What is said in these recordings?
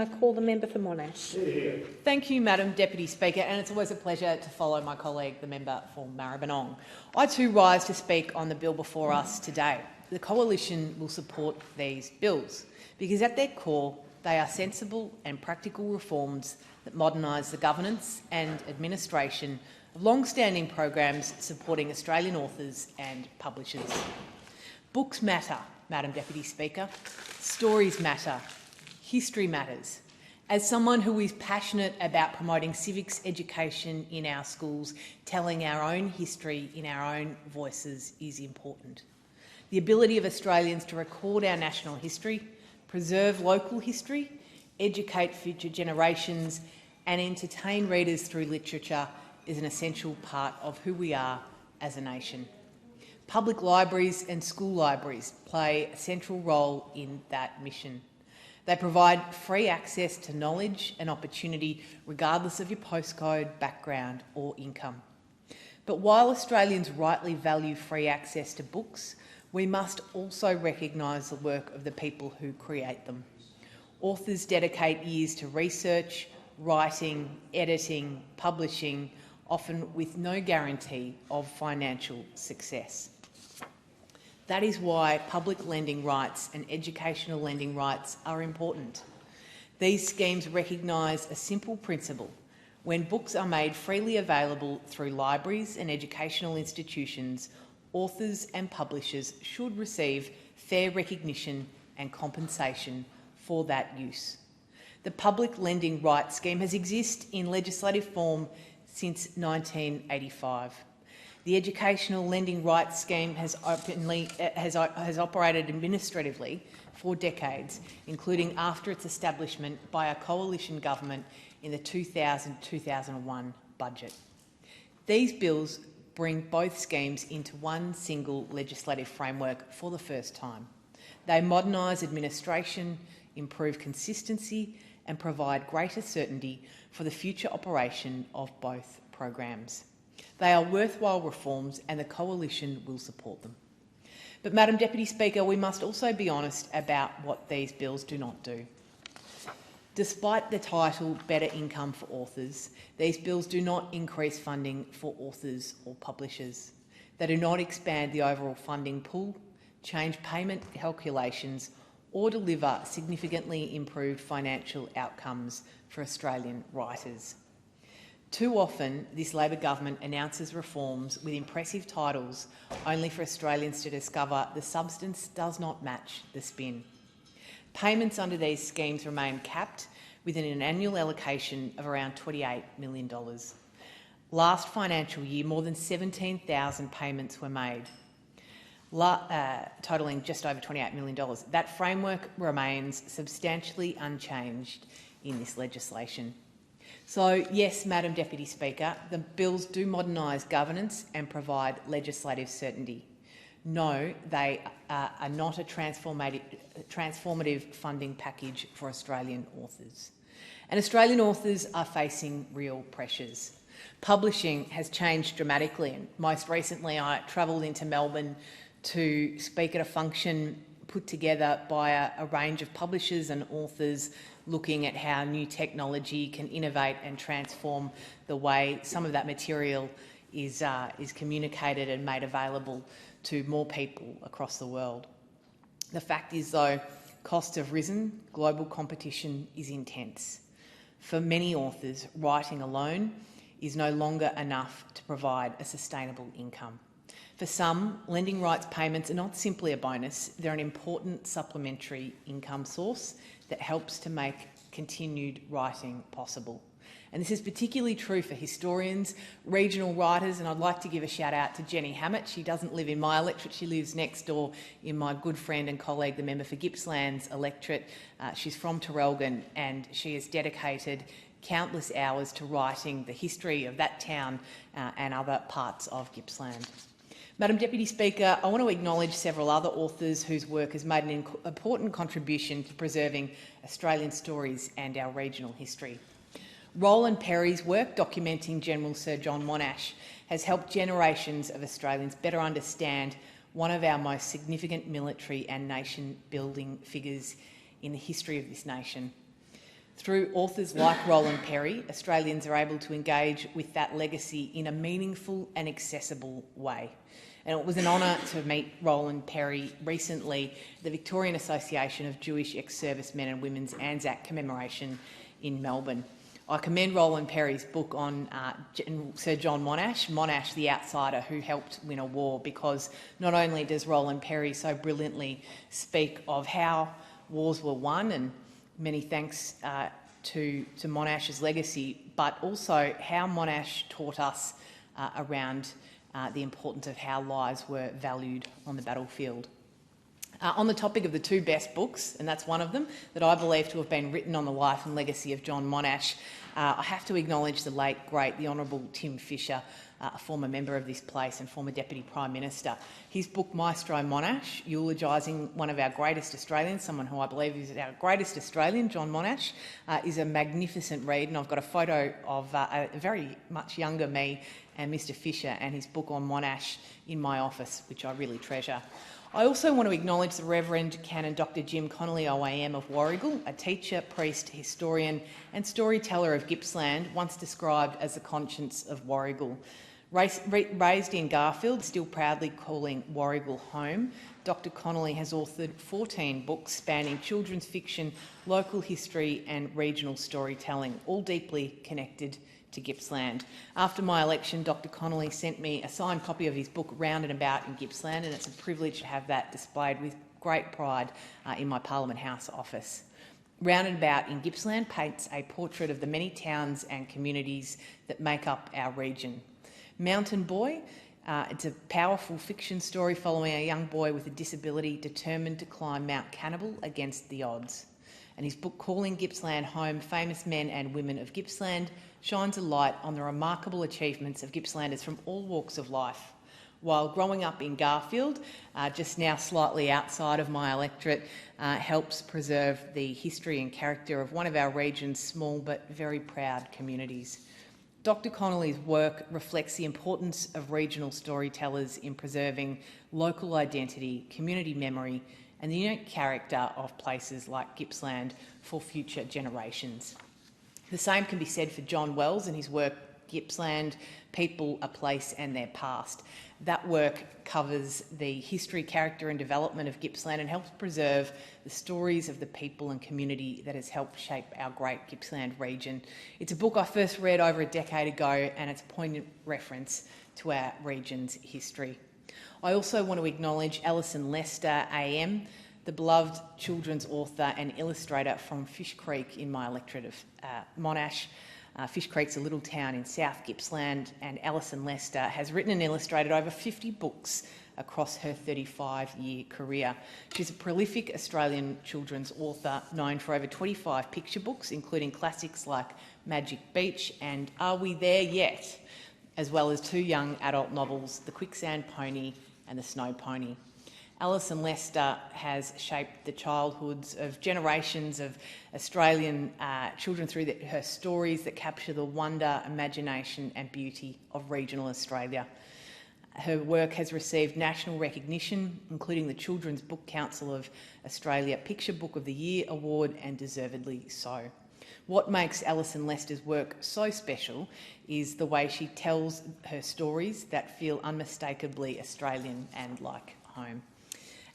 I call the member for Monash. Thank you, Madam Deputy Speaker, and it's always a pleasure to follow my colleague, the member for Maribyrnong. I too rise to speak on the bill before us today. The Coalition will support these bills because at their core they are sensible and practical reforms that modernise the governance and administration of long-standing programs supporting Australian authors and publishers. Books matter, Madam Deputy Speaker. Stories matter. History matters. As someone who is passionate about promoting civics education in our schools, telling our own history in our own voices is important. The ability of Australians to record our national history, preserve local history, educate future generations and entertain readers through literature is an essential part of who we are as a nation. Public libraries and school libraries play a central role in that mission. They provide free access to knowledge and opportunity regardless of your postcode, background or income. But while Australians rightly value free access to books, we must also recognise the work of the people who create them. Authors dedicate years to research, writing, editing, publishing, often with no guarantee of financial success. That is why public lending rights and educational lending rights are important. These schemes recognise a simple principle. When books are made freely available through libraries and educational institutions, authors and publishers should receive fair recognition and compensation for that use. The public lending rights scheme has existed in legislative form since 1985. The Educational Lending Rights Scheme has operated administratively for decades, including after its establishment by a coalition government in the 2000-2001 budget. These bills bring both schemes into one single legislative framework for the first time. They modernise administration, improve consistency and provide greater certainty for the future operation of both programs. They are worthwhile reforms and the Coalition will support them. But, Madam Deputy Speaker, we must also be honest about what these bills do not do. Despite the title Better Income for Authors, these bills do not increase funding for authors or publishers. They do not expand the overall funding pool, change payment calculations or deliver significantly improved financial outcomes for Australian writers. Too often, this Labor government announces reforms with impressive titles only for Australians to discover the substance does not match the spin. Payments under these schemes remain capped within an annual allocation of around $28 million. Last financial year, more than 17,000 payments were made, totalling just over $28 million. That framework remains substantially unchanged in this legislation. So, yes, Madam Deputy Speaker, the bills do modernise governance and provide legislative certainty. No, they are not a transformative funding package for Australian authors. And Australian authors are facing real pressures. Publishing has changed dramatically, and most recently I travelled into Melbourne to speak at a function put together by a range of publishers and authors looking at how new technology can innovate and transform the way some of that material is communicated and made available to more people across the world. The fact is, though, costs have risen, global competition is intense. For many authors, writing alone is no longer enough to provide a sustainable income. For some, lending rights payments are not simply a bonus, they're an important supplementary income source that helps to make continued writing possible. And this is particularly true for historians, regional writers, and I'd like to give a shout out to Jenny Hammett. She doesn't live in my electorate, she lives next door in my good friend and colleague, the member for Gippsland's electorate. She's from Traralgon and she has dedicated countless hours to writing the history of that town and other parts of Gippsland. Madam Deputy Speaker, I want to acknowledge several other authors whose work has made an important contribution to preserving Australian stories and our regional history. Roland Perry's work documenting General Sir John Monash has helped generations of Australians better understand one of our most significant military and nation-building figures in the history of this nation. Through authors like Roland Perry, Australians are able to engage with that legacy in a meaningful and accessible way. And it was an honour to meet Roland Perry recently at the Victorian Association of Jewish Ex-Servicemen and Women's Anzac commemoration in Melbourne. I commend Roland Perry's book on Sir John Monash, Monash the Outsider Who Helped Win a War, because not only does Roland Perry so brilliantly speak of how wars were won, and many thanks to Monash's legacy, but also how Monash taught us around the importance of how lives were valued on the battlefield. On the topic of the two best books, and that's one of them, that I believe to have been written on the life and legacy of John Monash, I have to acknowledge the late, great, the Honourable Tim Fischer, a former member of this place and former Deputy Prime Minister. His book, Maestro Monash, eulogising one of our greatest Australians, someone who I believe is our greatest Australian, John Monash, is a magnificent read, and I've got a photo of a very much younger me and Mr Fischer and his book on Monash in my office, which I really treasure. I also want to acknowledge the Reverend Canon Dr Jim Connolly OAM of Warrigal, a teacher, priest, historian and storyteller of Gippsland, once described as the conscience of Warrigal. Raised in Garfield, still proudly calling Warrigal home, Dr Connolly has authored 14 books spanning children's fiction, local history and regional storytelling, all deeply connected to Gippsland. After my election, Dr Connolly sent me a signed copy of his book Round and About in Gippsland, and it's a privilege to have that displayed with great pride in my Parliament House office. Round and About in Gippsland paints a portrait of the many towns and communities that make up our region. Mountain Boy, it's a powerful fiction story following a young boy with a disability determined to climb Mount Cannibal against the odds. And his book Calling Gippsland Home, Famous Men and Women of Gippsland, shines a light on the remarkable achievements of Gippslanders from all walks of life. While growing up in Garfield, just now slightly outside of my electorate, helps preserve the history and character of one of our region's small but very proud communities. Dr Connolly's work reflects the importance of regional storytellers in preserving local identity, community memory and the unique character of places like Gippsland for future generations. The same can be said for John Wells and his work Gippsland, People, a Place and Their Past. That work covers the history, character and development of Gippsland and helps preserve the stories of the people and community that has helped shape our great Gippsland region. It's a book I first read over a decade ago and it's a poignant reference to our region's history. I also want to acknowledge Alison Lester AM, the beloved children's author and illustrator from Fish Creek in my electorate of Monash. Fish Creek's a little town in South Gippsland, and Alison Lester has written and illustrated over 50 books across her 35-year career. She's a prolific Australian children's author known for over 25 picture books, including classics like Magic Beach and Are We There Yet?, as well as 2 young adult novels, The Quicksand Pony and The Snow Pony. Alison Lester has shaped the childhoods of generations of Australian children through her stories that capture the wonder, imagination and beauty of regional Australia. Her work has received national recognition, including the Children's Book Council of Australia Picture Book of the Year Award, and deservedly so. What makes Alison Lester's work so special is the way she tells her stories that feel unmistakably Australian and like home.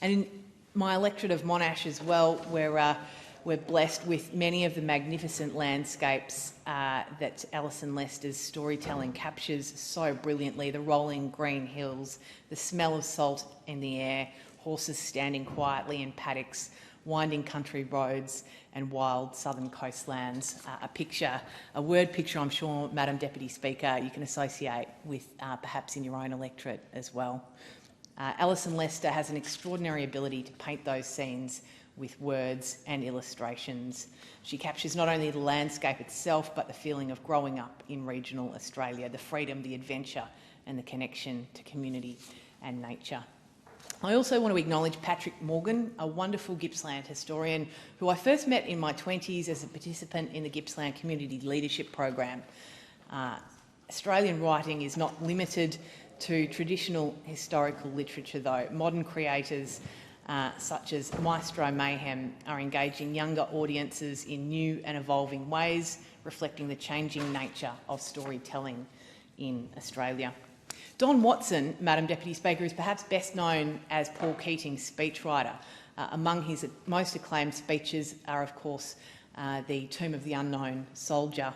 And in my electorate of Monash as well, we're blessed with many of the magnificent landscapes that Alison Lester's storytelling captures so brilliantly. The rolling green hills, the smell of salt in the air, horses standing quietly in paddocks, winding country roads and wild southern coastlands. A word picture I'm sure, Madam Deputy Speaker, you can associate with perhaps in your own electorate as well. Alison Lester has an extraordinary ability to paint those scenes with words and illustrations. She captures not only the landscape itself, but the feeling of growing up in regional Australia, the freedom, the adventure and the connection to community and nature. I also want to acknowledge Patrick Morgan, a wonderful Gippsland historian who I first met in my 20s as a participant in the Gippsland Community Leadership Program. Australian writing is not limited to traditional historical literature though. Modern creators such as Maestro Mayhem, are engaging younger audiences in new and evolving ways, reflecting the changing nature of storytelling in Australia. Don Watson, Madam Deputy Speaker, is perhaps best known as Paul Keating's speechwriter. Among his most acclaimed speeches are, of course, the Tomb of the Unknown Soldier,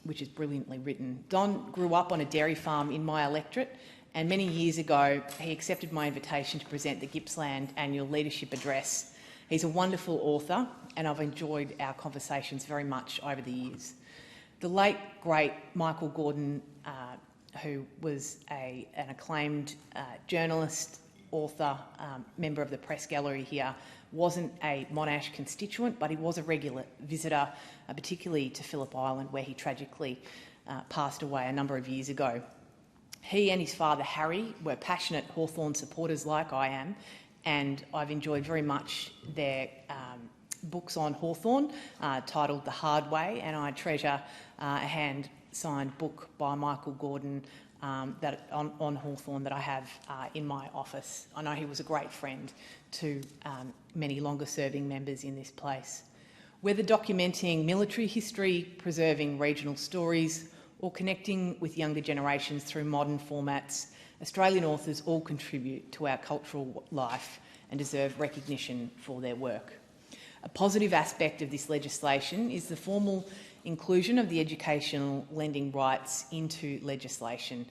which is brilliantly written. Don grew up on a dairy farm in my electorate, and many years ago he accepted my invitation to present the Gippsland Annual Leadership Address. He's a wonderful author, and I've enjoyed our conversations very much over the years. The late, great Michael Gordon, who was an acclaimed journalist, author, member of the press gallery here, wasn't a Monash constituent, but he was a regular visitor, particularly to Phillip Island, where he tragically passed away a number of years ago. He and his father, Harry, were passionate Hawthorn supporters like I am, and I've enjoyed very much their books on Hawthorn, titled The Hard Way, and I treasure a hand-signed book by Michael Gordon on Hawthorn that I have in my office. I know he was a great friend to many longer-serving members in this place. Whether documenting military history, preserving regional stories, or connecting with younger generations through modern formats, Australian authors all contribute to our cultural life and deserve recognition for their work. A positive aspect of this legislation is the formal inclusion of the educational lending rights into legislation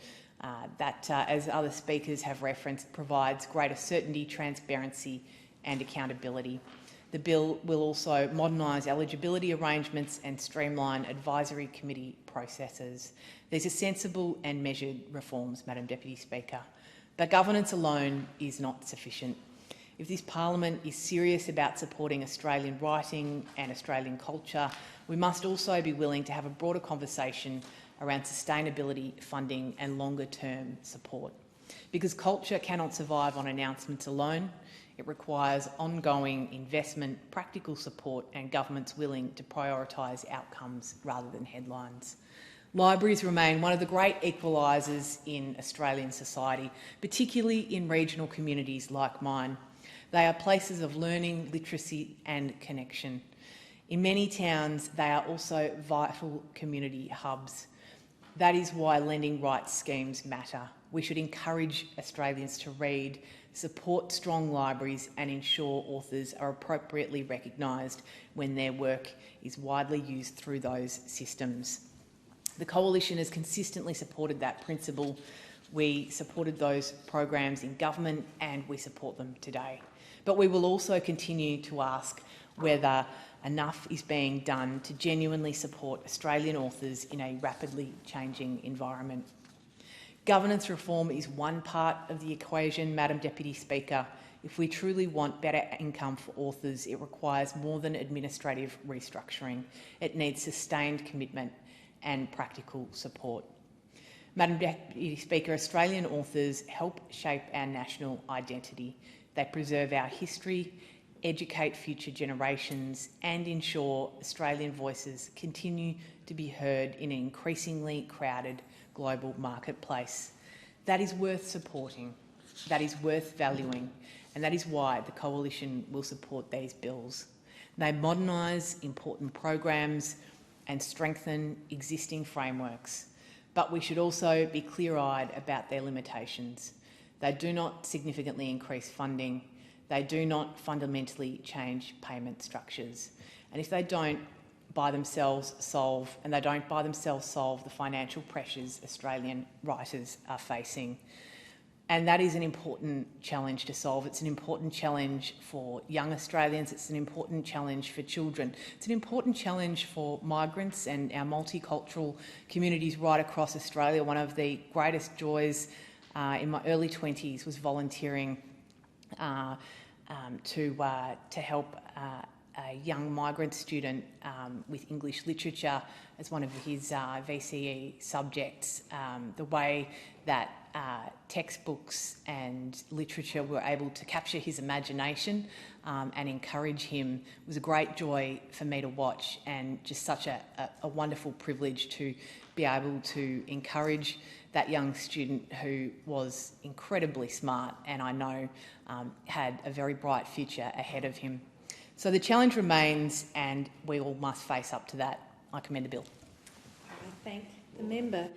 that, as other speakers have referenced, provides greater certainty, transparency and accountability. The bill will also modernise eligibility arrangements and streamline advisory committee processes. These are sensible and measured reforms, Madam Deputy Speaker, but governance alone is not sufficient. If this parliament is serious about supporting Australian writing and Australian culture, we must also be willing to have a broader conversation around sustainability, funding and longer-term support. Because culture cannot survive on announcements alone. It requires ongoing investment, practical support and governments willing to prioritise outcomes rather than headlines. Libraries remain one of the great equalisers in Australian society, particularly in regional communities like mine. They are places of learning, literacy and connection. In many towns, they are also vital community hubs. That is why lending rights schemes matter. We should encourage Australians to read, support strong libraries and ensure authors are appropriately recognised when their work is widely used through those systems. The Coalition has consistently supported that principle. We supported those programs in government and we support them today. But we will also continue to ask whether enough is being done to genuinely support Australian authors in a rapidly changing environment. Governance reform is one part of the equation, Madam Deputy Speaker. If we truly want better income for authors, it requires more than administrative restructuring. It needs sustained commitment and practical support. Madam Deputy Speaker, Australian authors help shape our national identity. They preserve our history, educate future generations and ensure Australian voices continue to be heard in an increasingly crowded global marketplace. That is worth supporting, that is worth valuing, and that is why the Coalition will support these bills. They modernise important programs and strengthen existing frameworks, but we should also be clear-eyed about their limitations. They do not significantly increase funding. They do not fundamentally change payment structures. And if they don't by themselves solve the financial pressures Australian writers are facing. And that is an important challenge to solve. It's an important challenge for young Australians. It's an important challenge for children. It's an important challenge for migrants and our multicultural communities right across Australia. One of the greatest joys in my early 20s was volunteering to help a young migrant student with English literature as one of his VCE subjects. The way that textbooks and literature were able to capture his imagination and encourage him. It was a great joy for me to watch, and just such a wonderful privilege to be able to encourage that young student who was incredibly smart and I know had a very bright future ahead of him. So the challenge remains, and we all must face up to that. I commend the bill. I thank the member.